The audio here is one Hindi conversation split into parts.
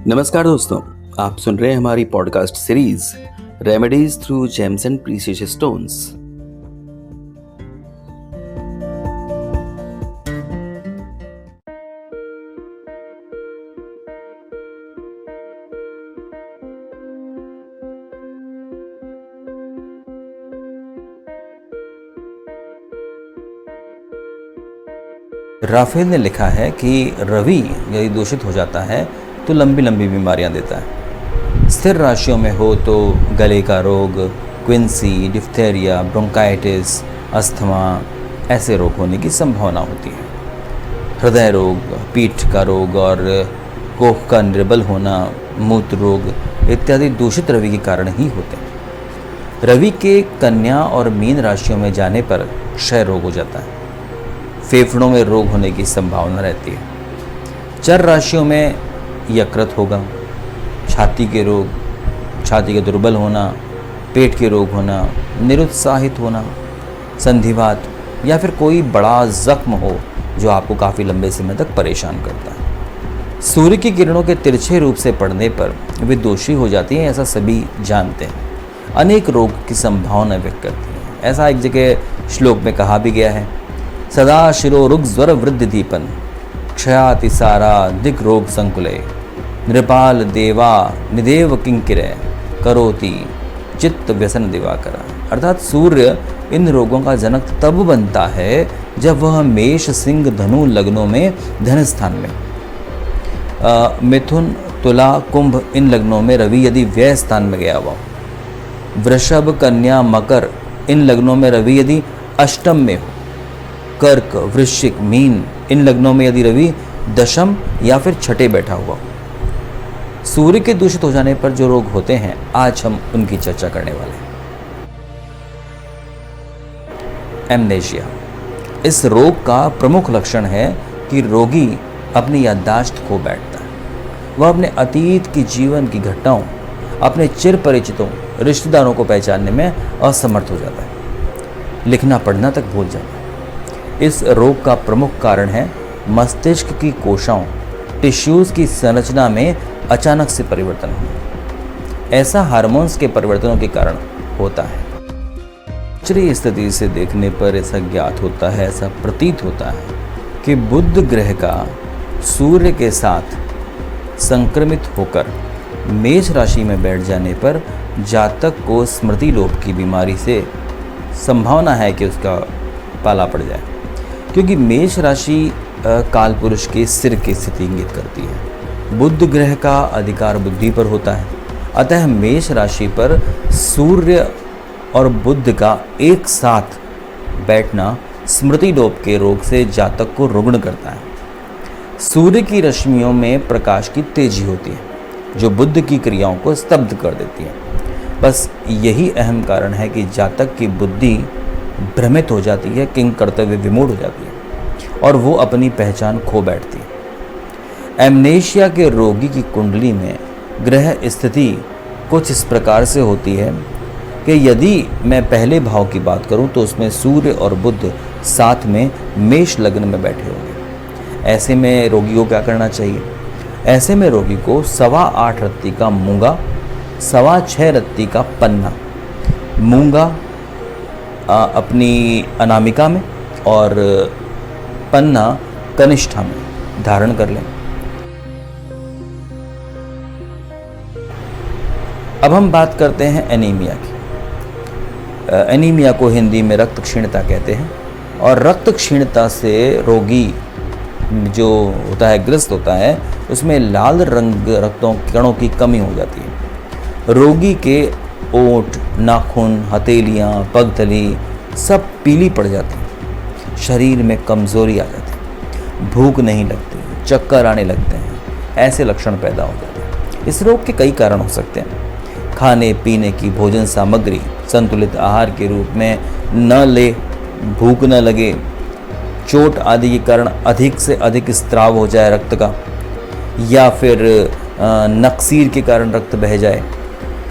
नमस्कार दोस्तों, आप सुन रहे हैं हमारी podcast series remedies through gems and precious stones. Rafael ने लिखा है कि रवि यदि दूषित हो जाता है तो लंबी लंबी बीमारियां देता है। स्थिर राशियों में हो तो गले का रोग, क्विंसी, डिफ्थेरिया, ब्रोंकाइटिस, अस्थमा ऐसे रोग होने की संभावना होती है। हृदय रोग, पीठ का रोग और कोख का निर्बल होना, मूत्र रोग इत्यादि दूषित रवि के कारण ही होते हैं। रवि के कन्या और मीन राशियों में जाने पर क्षय रोग हो जाता है। फेफड़ों में रोग होने की संभावना रहती है। चर राशियों में यकृत होगा, छाती के रोग, छाती के दुर्बल होना, पेट के रोग होना, निरुत्साहित होना, संधिवात या फिर कोई बड़ा जख्म हो जो आपको काफ़ी लंबे समय तक परेशान करता है। सूर्य की किरणों के तिरछे रूप से पड़ने पर वे दोषी हो जाती हैं, ऐसा सभी जानते हैं। अनेक रोग की संभावना व्यक्त करती हैं। ऐसा एक जगह श्लोक में कहा भी गया है, सदा शिरोरुग ज्वर वृद्धि दीपन क्षयातिसारा दिक रोग संकुले नृपाल देवा निदेव किंकिरे करोति चित्त व्यसन दिवाकर। अर्थात सूर्य इन रोगों का जनक तब बनता है जब वह मेष, सिंह, धनु लग्नों में धन स्थान में, मिथुन, तुला, कुंभ इन लग्नों में रवि यदि व्यय स्थान में गया हुआ, वृषभ, कन्या, मकर इन लग्नों में रवि यदि अष्टम में हो, कर्क, वृश्चिक, मीन इन लग्नों में यदि रवि दशम या फिर छठे बैठा हुआ। सूर्य के दूषित हो जाने पर जो रोग होते हैं, आज हम उनकी चर्चा करने वाले हैं। एमनेशिया इस रोग का प्रमुख लक्षण है कि रोगी अपनी याददाश्त खो बैठता है। वह अपने अतीत की जीवन की घटनाओं, अपने चिर परिचितों, रिश्तेदारों को पहचानने में असमर्थ हो जाता है। लिखना पढ़ना तक भूल जाता है। इस रोग का प्रमुख कारण है मस्तिष्क की कोशिकाओं, टिश्यूज की संरचना में अचानक से परिवर्तन होना। ऐसा हार्मोन्स के परिवर्तनों के कारण होता है। शरीर स्थिति से देखने पर ऐसा ज्ञात होता है, ऐसा प्रतीत होता है कि बुध ग्रह का सूर्य के साथ संक्रमित होकर मेष राशि में बैठ जाने पर जातक को स्मृति लोप की बीमारी से संभावना है कि उसका पाला पड़ जाए, क्योंकि मेष राशि कालपुरुष के सिर की स्थिति इंगित करती है। बुध ग्रह का अधिकार बुद्धि पर होता है, अतः मेष राशि पर सूर्य और बुध का एक साथ बैठना स्मृति लोप के रोग से जातक को रुग्ण करता है। सूर्य की रश्मियों में प्रकाश की तेजी होती है जो बुध की क्रियाओं को स्तब्ध कर देती है। बस यही अहम कारण है कि जातक की बुद्धि भ्रमित हो जाती है, किंग कर्तव्य विमूढ़ हो जाती है और वो अपनी पहचान खो बैठती है। एमनेशिया के रोगी की कुंडली में ग्रह स्थिति कुछ इस प्रकार से होती है कि यदि मैं पहले भाव की बात करूं तो उसमें सूर्य और बुध साथ में मेष लग्न में बैठे होंगे। ऐसे में रोगी को क्या करना चाहिए? ऐसे में रोगी को 8.25 रत्ती का मूंगा, 6.25 रत्ती का पन्ना, मूंगा अपनी अनामिका में और पन्ना कनिष्ठा में धारण कर लें। अब हम बात करते हैं एनीमिया की। एनीमिया को हिंदी में रक्त क्षीणता कहते हैं और रक्त क्षीणता से रोगी जो होता है, ग्रस्त होता है, उसमें लाल रंग रक्तों कणों की कमी हो जाती है। रोगी के ओंठ, नाखून, हथेलियाँ, पगतली सब पीली पड़ जाती हैं। शरीर में कमजोरी आ जाती है, भूख नहीं लगती, चक्कर आने लगते हैं, ऐसे लक्षण पैदा हो जाते हैं। इस रोग के कई कारण हो सकते हैं। खाने पीने की भोजन सामग्री संतुलित आहार के रूप में न ले, भूख न लगे, चोट आदि के कारण अधिक से अधिक स्त्राव हो जाए रक्त का, या फिर नक्सीर के कारण रक्त बह जाए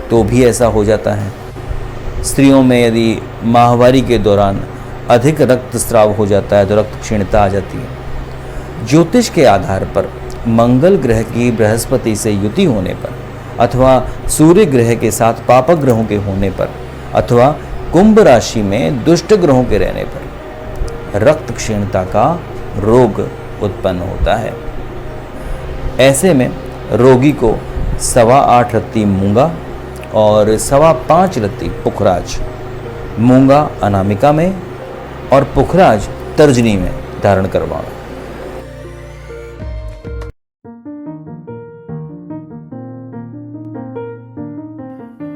तो भी ऐसा हो जाता है। स्त्रियों में यदि माहवारी के दौरान अधिक रक्तस्राव हो जाता है तो रक्त क्षीणता आ जाती है। ज्योतिष के आधार पर मंगल ग्रह की बृहस्पति से युति होने पर, अथवा सूर्य ग्रह के साथ पापक ग्रहों के होने पर, अथवा कुंभ राशि में दुष्ट ग्रहों के रहने पर रक्त क्षीणता का रोग उत्पन्न होता है। ऐसे में रोगी को 8.25 रत्ती मूंगा और 5.25 रत्ती पुखराज, मूंगा अनामिका में और पुखराज तर्जनी में धारण करवाना।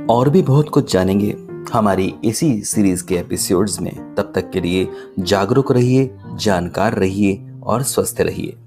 और भी बहुत कुछ जानेंगे हमारी इसी सीरीज के एपिसोड्स में। तब तक के लिए जागरूक रहिए, जानकार रहिए और स्वस्थ रहिए।